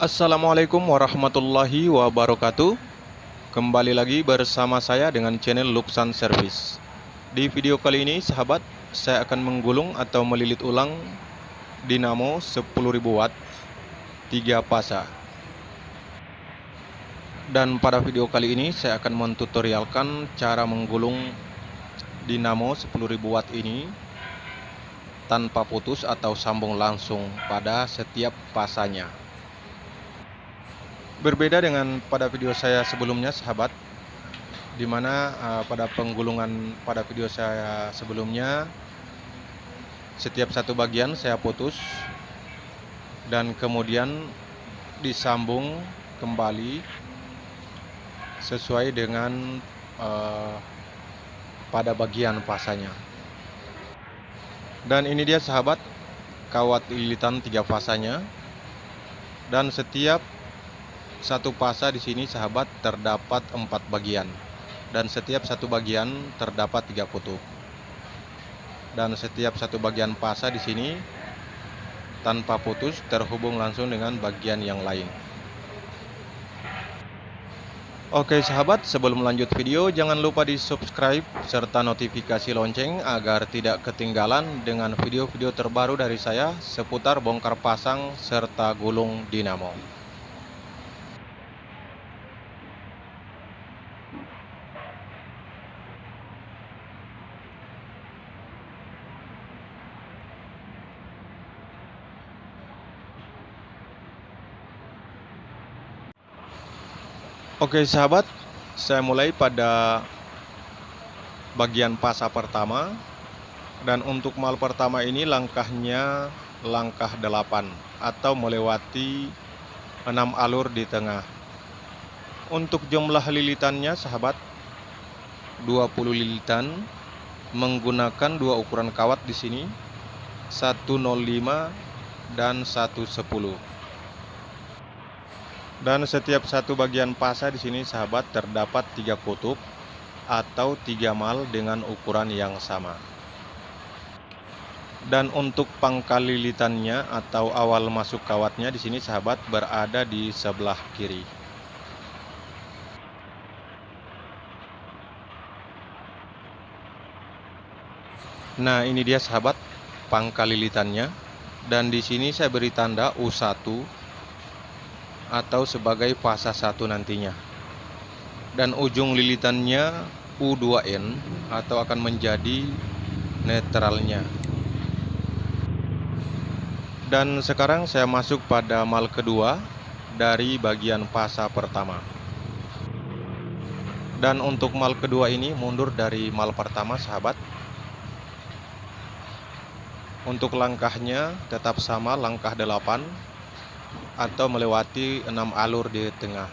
Assalamualaikum warahmatullahi wabarakatuh. Kembali lagi bersama saya dengan channel Luxan Service. Di video kali ini sahabat, saya akan menggulung atau melilit ulang dinamo 10.000 watt 3 fasa. Dan pada video kali ini saya akan mentutorialkan cara menggulung dinamo 10.000 watt ini tanpa putus atau sambung langsung pada setiap fasanya. Berbeda dengan pada video saya sebelumnya sahabat, di mana pada penggulungan pada video saya sebelumnya setiap satu bagian saya putus dan kemudian disambung kembali sesuai dengan pada bagian fasanya. Dan ini dia sahabat kawat lilitan 3 fasanya, dan setiap satu fasa di sini sahabat terdapat 4 bagian, dan setiap satu bagian terdapat 3 kutub. Dan setiap satu bagian fasa di sini tanpa putus terhubung langsung dengan bagian yang lain. Oke sahabat, sebelum lanjut video jangan lupa di subscribe serta notifikasi lonceng agar tidak ketinggalan dengan video-video terbaru dari saya seputar bongkar pasang serta gulung dinamo. Oke sahabat, saya mulai pada bagian fasa pertama, dan untuk mal pertama ini langkahnya langkah 8 atau melewati 6 alur di tengah. Untuk jumlah lilitannya sahabat 20 lilitan menggunakan dua ukuran kawat di sini, 105 dan 110. Dan setiap satu bagian fasa di sini sahabat terdapat 3 kutub atau 3 mal dengan ukuran yang sama. Dan untuk pangkal lilitannya atau awal masuk kawatnya di sini sahabat berada di sebelah kiri. Nah, ini dia sahabat pangkal lilitannya, dan di sini saya beri tanda U1 atau sebagai fasa 1 nantinya. Dan ujung lilitannya U2N atau akan menjadi netralnya. Dan sekarang saya masuk pada mal kedua dari bagian fasa pertama. Dan untuk mal kedua ini mundur dari mal pertama sahabat. Untuk langkahnya tetap sama, langkah 8 atau melewati 6 alur di tengah.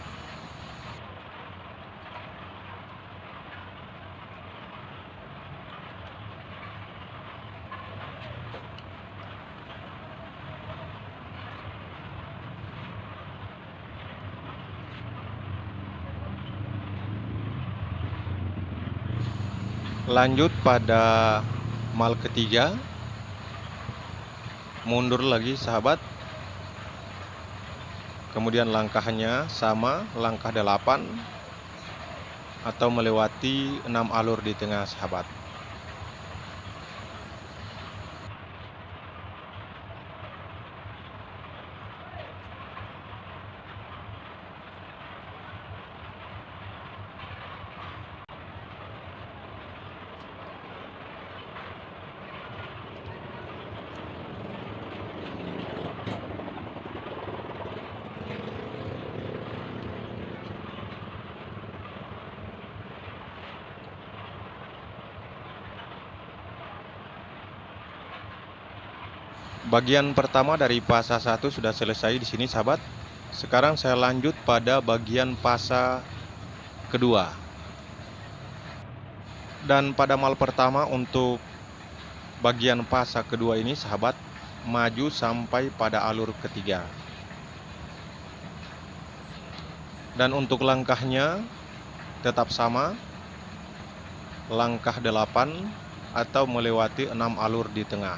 Lanjut pada mal ketiga, mundur lagi sahabat. Kemudian langkahnya sama, langkah 8 atau melewati 6 alur di tengah sahabat. Bagian pertama dari fasa 1 sudah selesai di sini sahabat. Sekarang saya lanjut pada bagian fasa kedua. Dan pada mal pertama untuk bagian fasa kedua ini sahabat maju sampai pada alur ketiga. Dan untuk langkahnya tetap sama, langkah 8 atau melewati 6 alur di tengah.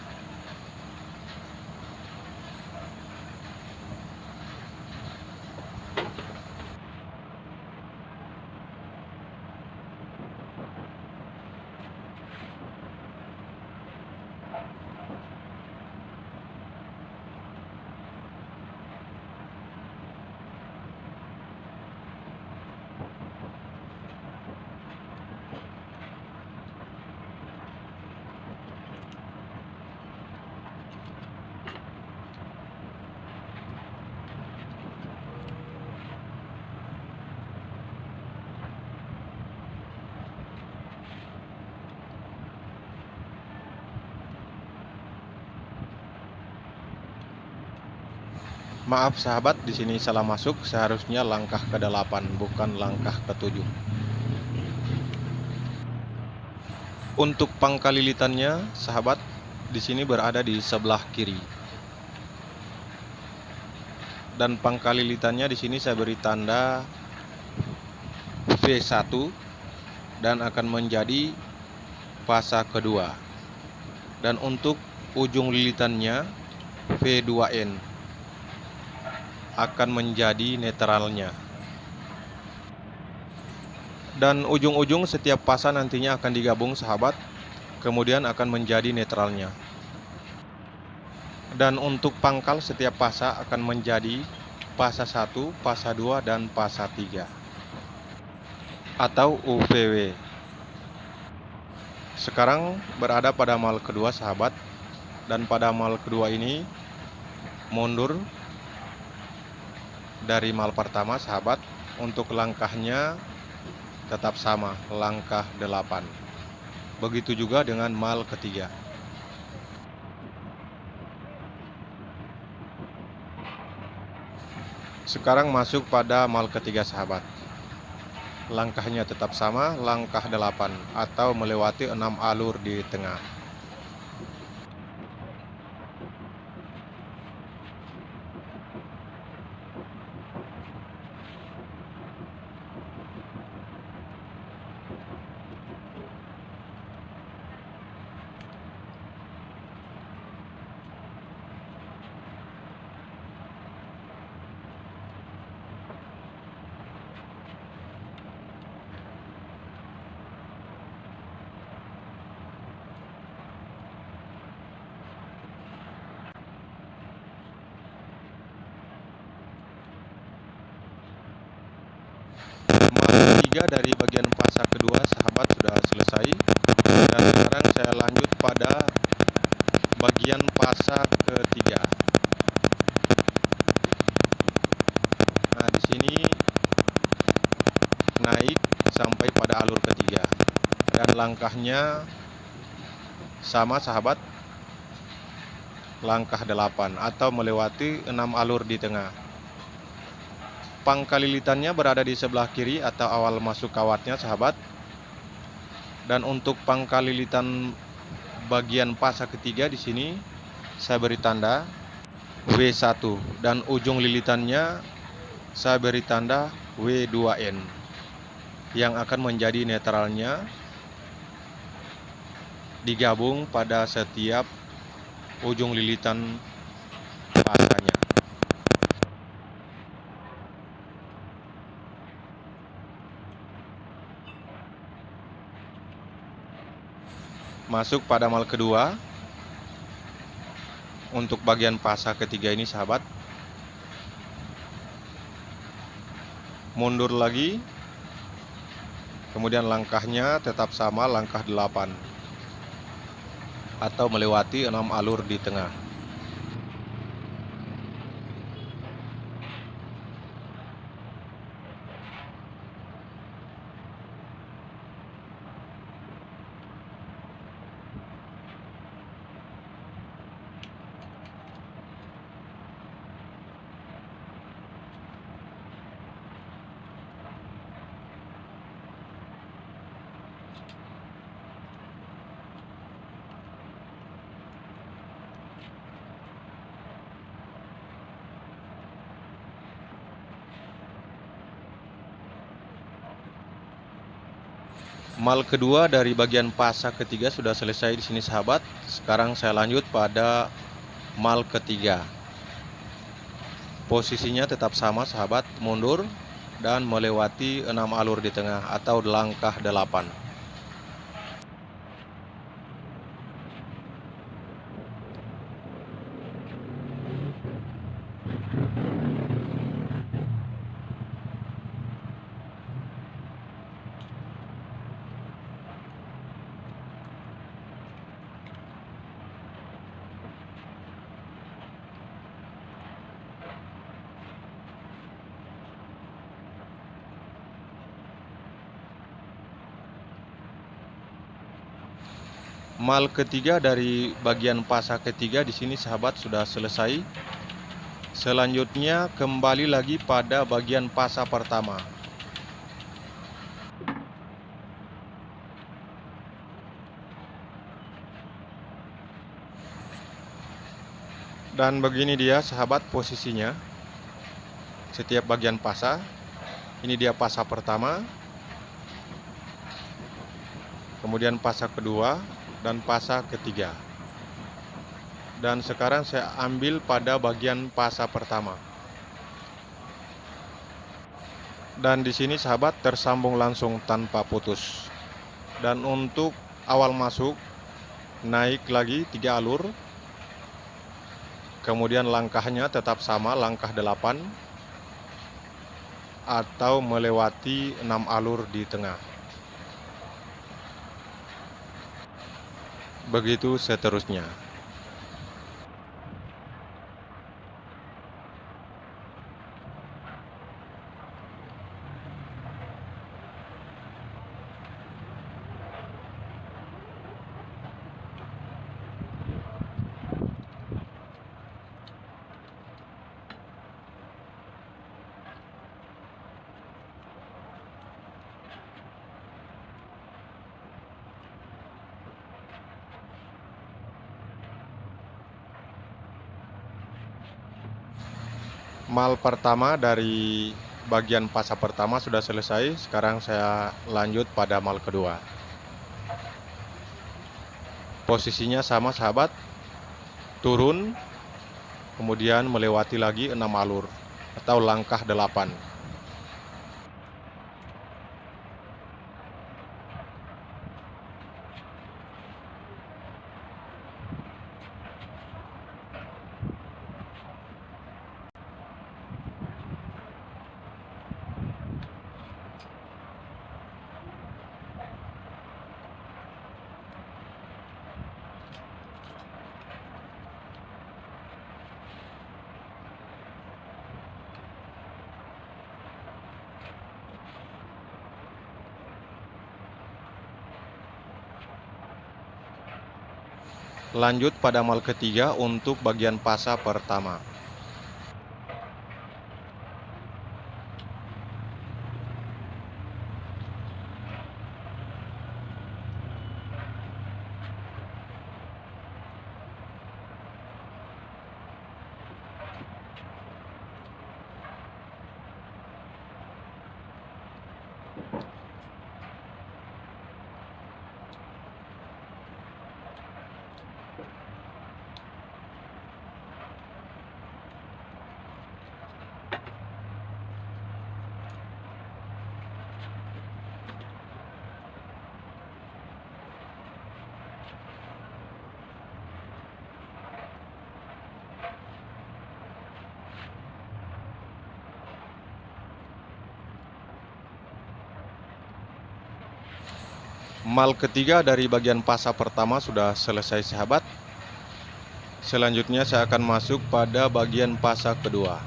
Maaf sahabat, di sini salah masuk, seharusnya langkah ke-8 bukan langkah ke-7. Untuk pangkal lilitannya, sahabat, di sini berada di sebelah kiri. Dan pangkal lilitannya di sini saya beri tanda V1 dan akan menjadi fasa kedua. Dan untuk ujung lilitannya V2N akan menjadi netralnya. Dan ujung-ujung setiap fasa nantinya akan digabung sahabat, kemudian akan menjadi netralnya. Dan untuk pangkal setiap fasa akan menjadi fasa 1, fasa 2, dan fasa 3 atau UVW. Sekarang berada pada mal kedua sahabat, dan pada mal kedua ini mundur dari mal pertama sahabat. Untuk langkahnya tetap sama, langkah 8. Begitu juga dengan mal ketiga. Sekarang masuk pada mal ketiga sahabat. Langkahnya tetap sama, langkah 8 atau melewati 6 alur di tengah. Mal ketiga dari bagian fasa kedua sahabat sudah selesai, dan sekarang saya lanjut pada bagian fasa ketiga. Nah, di sini naik sampai pada alur ketiga dan langkahnya sama sahabat, langkah 8 atau melewati 6 alur di tengah. Pangkal lilitannya berada di sebelah kiri atau awal masuk kawatnya sahabat. Dan untuk pangkal lilitan bagian fasa ketiga di sini saya beri tanda W1 dan ujung lilitannya saya beri tanda W2N yang akan menjadi netralnya, digabung pada setiap ujung lilitan fasanya. Masuk pada mal kedua. Untuk bagian fasa ketiga ini sahabat, mundur lagi, kemudian langkahnya tetap sama, langkah 8 atau melewati 6 alur di tengah. Mal kedua dari bagian fasa ketiga sudah selesai di sini sahabat. Sekarang saya lanjut pada mal ketiga. Posisinya tetap sama sahabat, mundur dan melewati 6 alur di tengah atau langkah 8. Mal ketiga dari bagian fasa ketiga di sini sahabat sudah selesai. Selanjutnya kembali lagi pada bagian pasa pertama. Dan begini dia sahabat posisinya. Setiap bagian pasa. Ini dia pasa pertama, kemudian pasa kedua, dan pasa ketiga. Dan sekarang saya ambil pada bagian pasa pertama. Dan di sini sahabat tersambung langsung tanpa putus. Dan untuk awal masuk, naik lagi 3 alur. Kemudian langkahnya tetap sama, langkah 8. Atau melewati 6 alur di tengah. Begitu seterusnya. Mal pertama dari bagian pasa pertama sudah selesai. Sekarang saya lanjut pada mal kedua. Posisinya sama sahabat. Turun, kemudian melewati lagi 6 alur atau langkah 8. Lanjut pada mal ketiga untuk bagian pasa pertama. Mal ketiga dari bagian pasa pertama sudah selesai sahabat. Selanjutnya saya akan masuk pada bagian pasa kedua.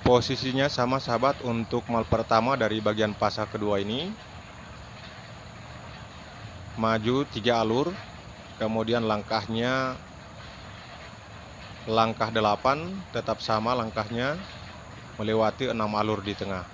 Posisinya sama sahabat untuk mal pertama dari bagian pasa kedua ini. Maju 3 alur, kemudian langkahnya langkah 8, tetap sama langkahnya, melewati 6 alur di tengah.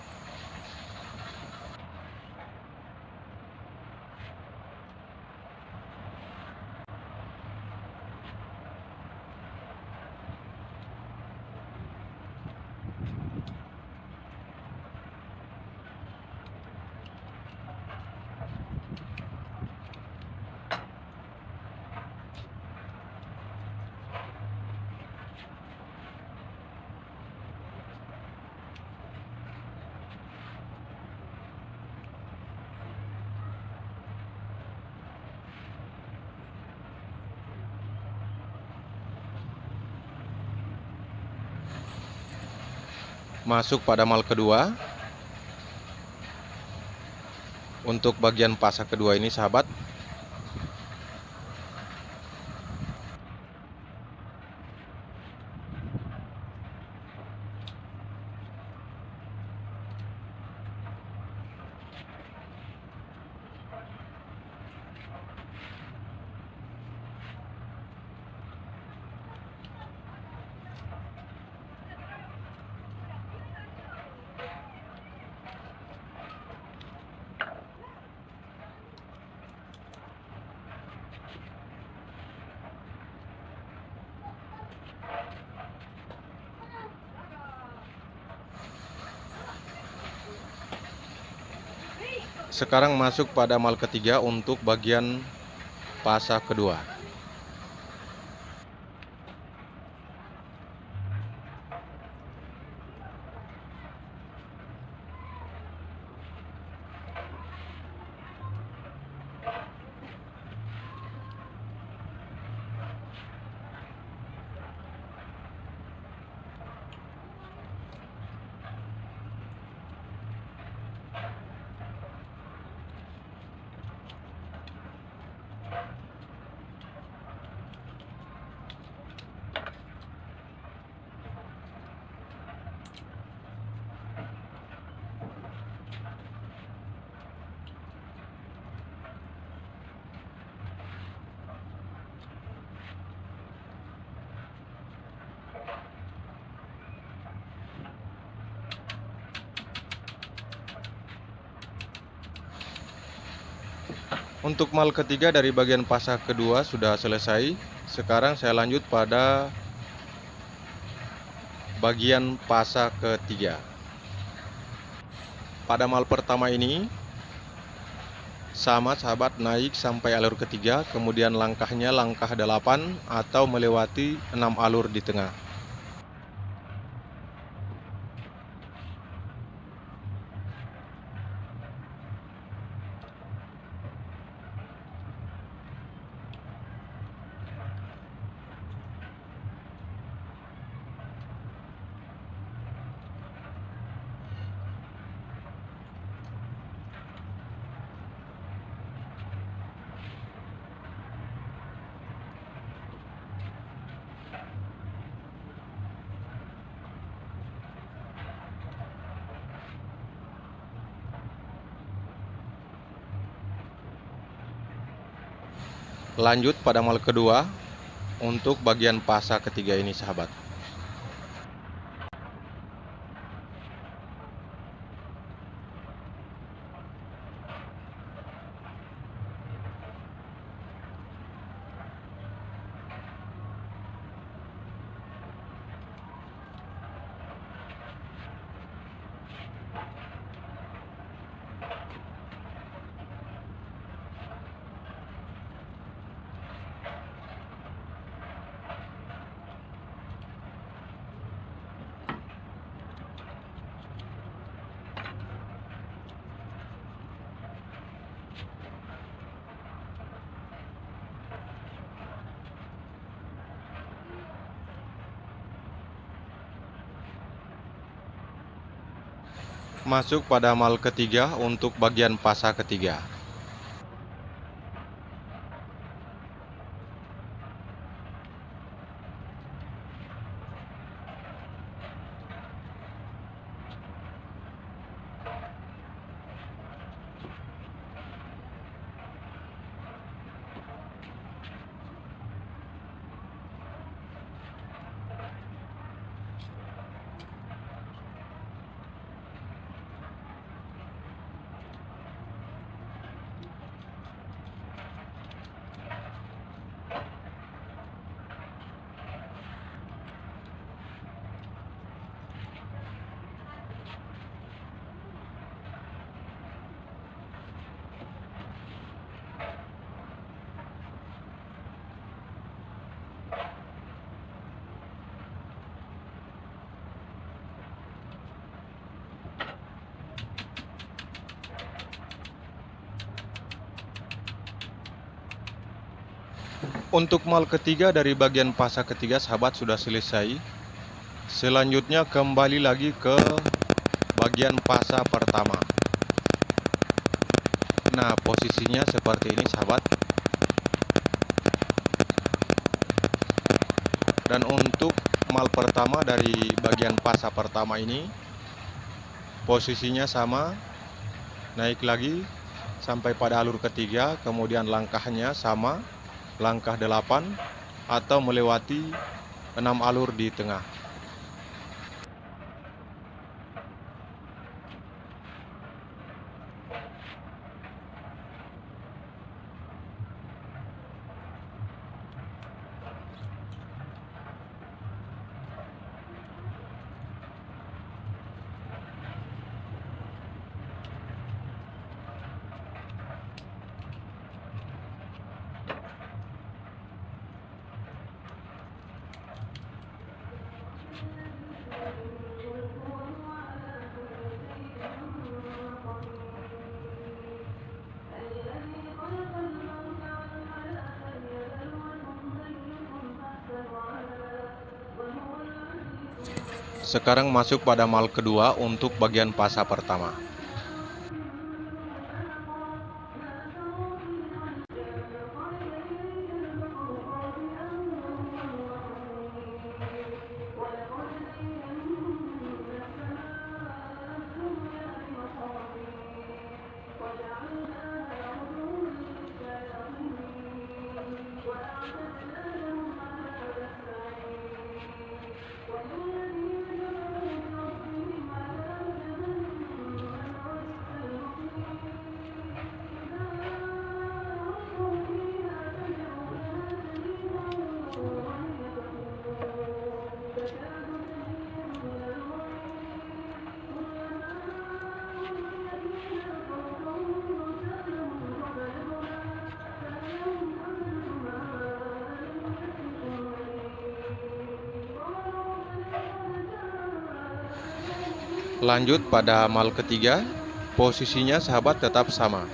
Masuk pada mal kedua. Untuk bagian pasa kedua ini sahabat, sekarang masuk pada mal ketiga untuk bagian pasa kedua. Untuk mal ketiga dari bagian pasa kedua sudah selesai. Sekarang saya lanjut pada bagian pasa ketiga. Pada mal pertama ini sama sahabat, naik sampai alur ketiga, kemudian langkahnya langkah 8 atau melewati 6 alur di tengah. Lanjut pada mal kedua untuk bagian pasa ketiga ini sahabat. Masuk pada mal ketiga untuk bagian pasa ketiga. Untuk mal ketiga dari bagian pasa ketiga sahabat sudah selesai. Selanjutnya kembali lagi ke bagian pasa pertama. Nah, posisinya seperti ini sahabat. Dan untuk mal pertama dari bagian pasa pertama ini, posisinya sama, naik lagi sampai pada alur ketiga, kemudian langkahnya sama, langkah 8, atau melewati 6 alur di tengah. Sekarang masuk pada mal kedua untuk bagian pasa pertama. Lanjut pada mal ketiga, posisinya sahabat tetap sama.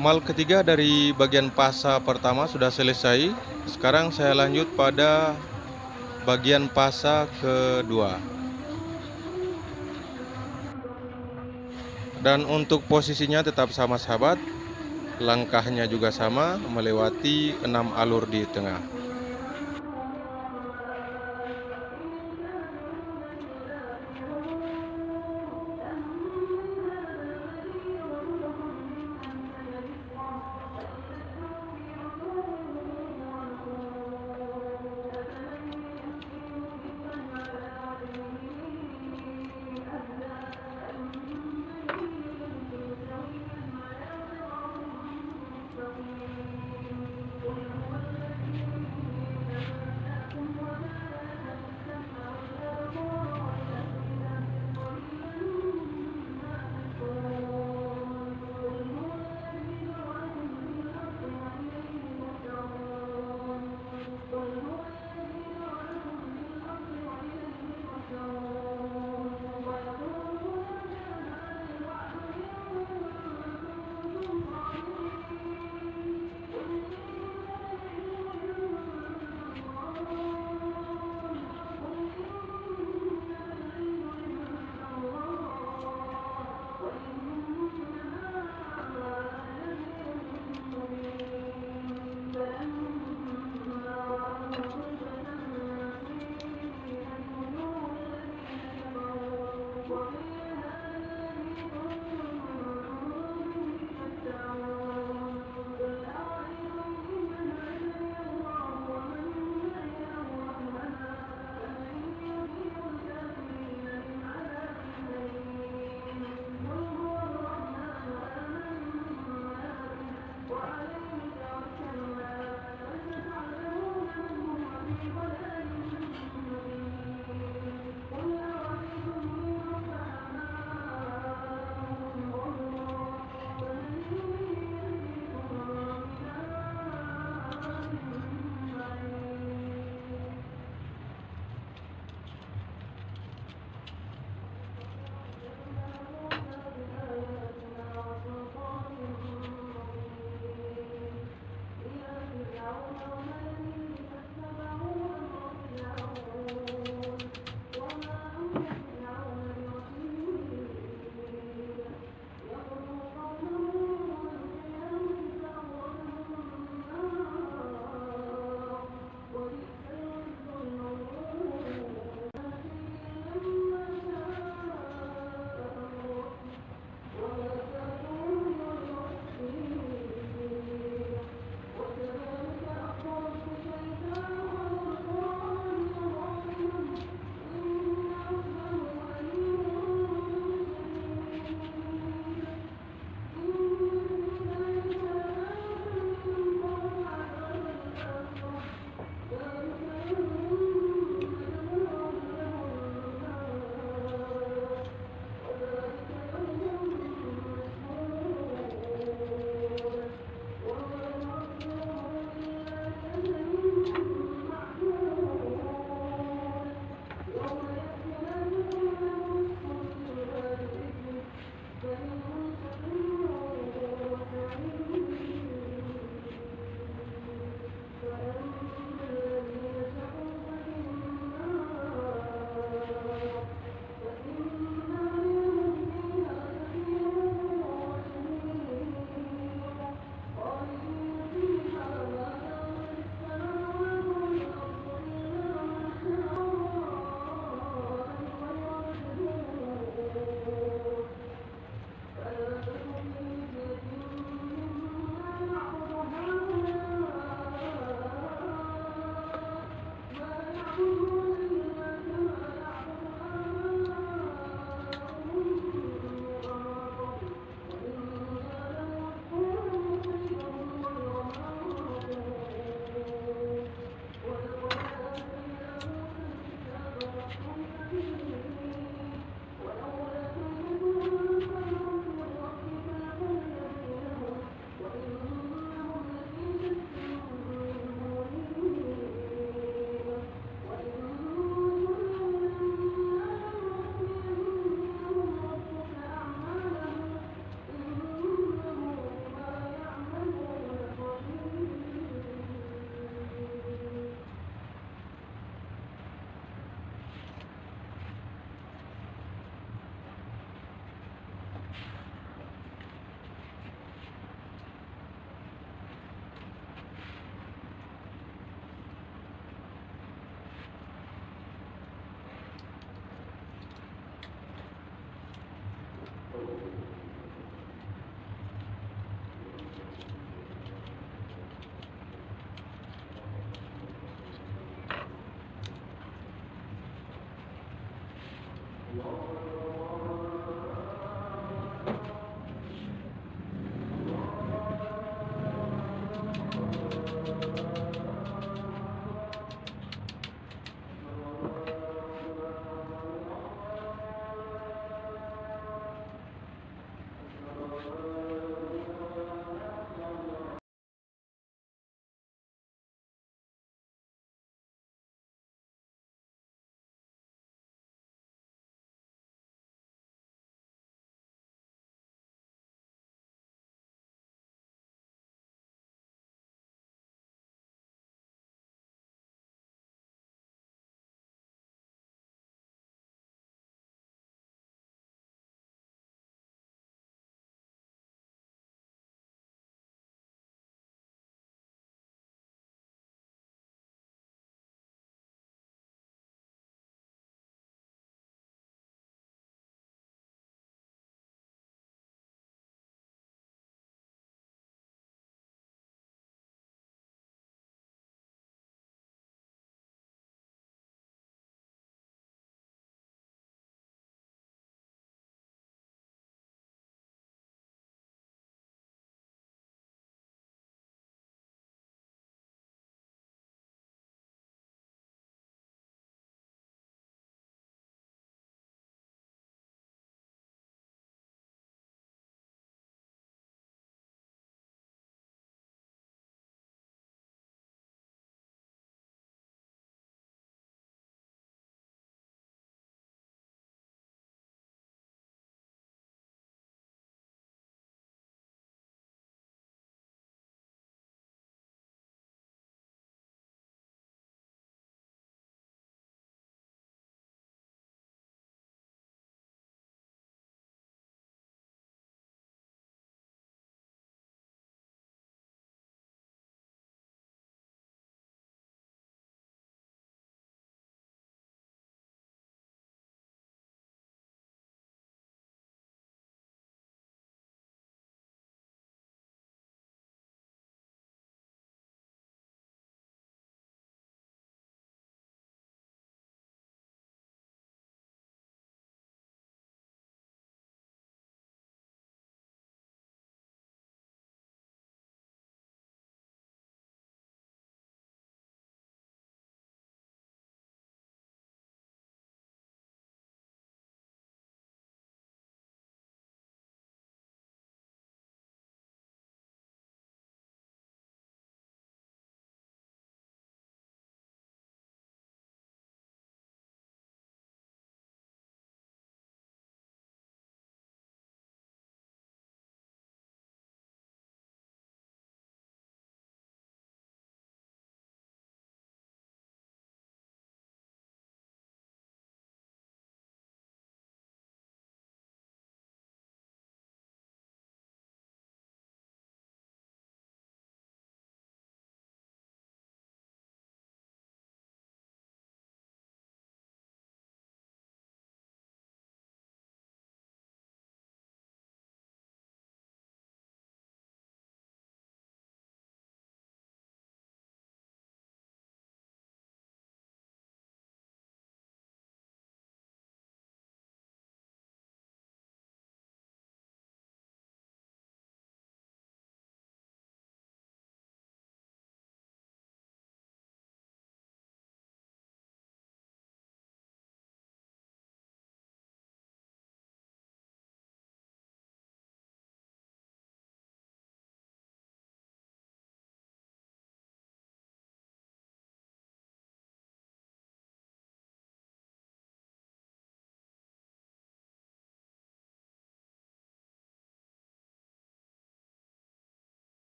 Mal ketiga dari bagian pasa pertama sudah selesai. Sekarang saya lanjut pada bagian pasa kedua. Dan untuk posisinya tetap sama sahabat. Langkahnya juga sama, melewati 6 alur di tengah.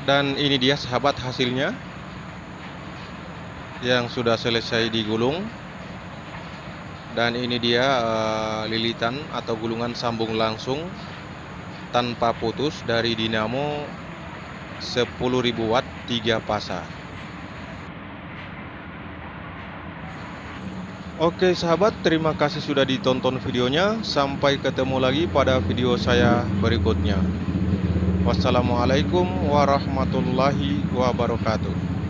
Dan ini dia sahabat hasilnya yang sudah selesai digulung. Dan ini dia lilitan atau gulungan sambung langsung tanpa putus dari dinamo 10.000 watt 3 fasa. Oke sahabat, terima kasih sudah ditonton videonya. Sampai ketemu lagi pada video saya berikutnya. Wassalamualaikum warahmatullahi wabarakatuh.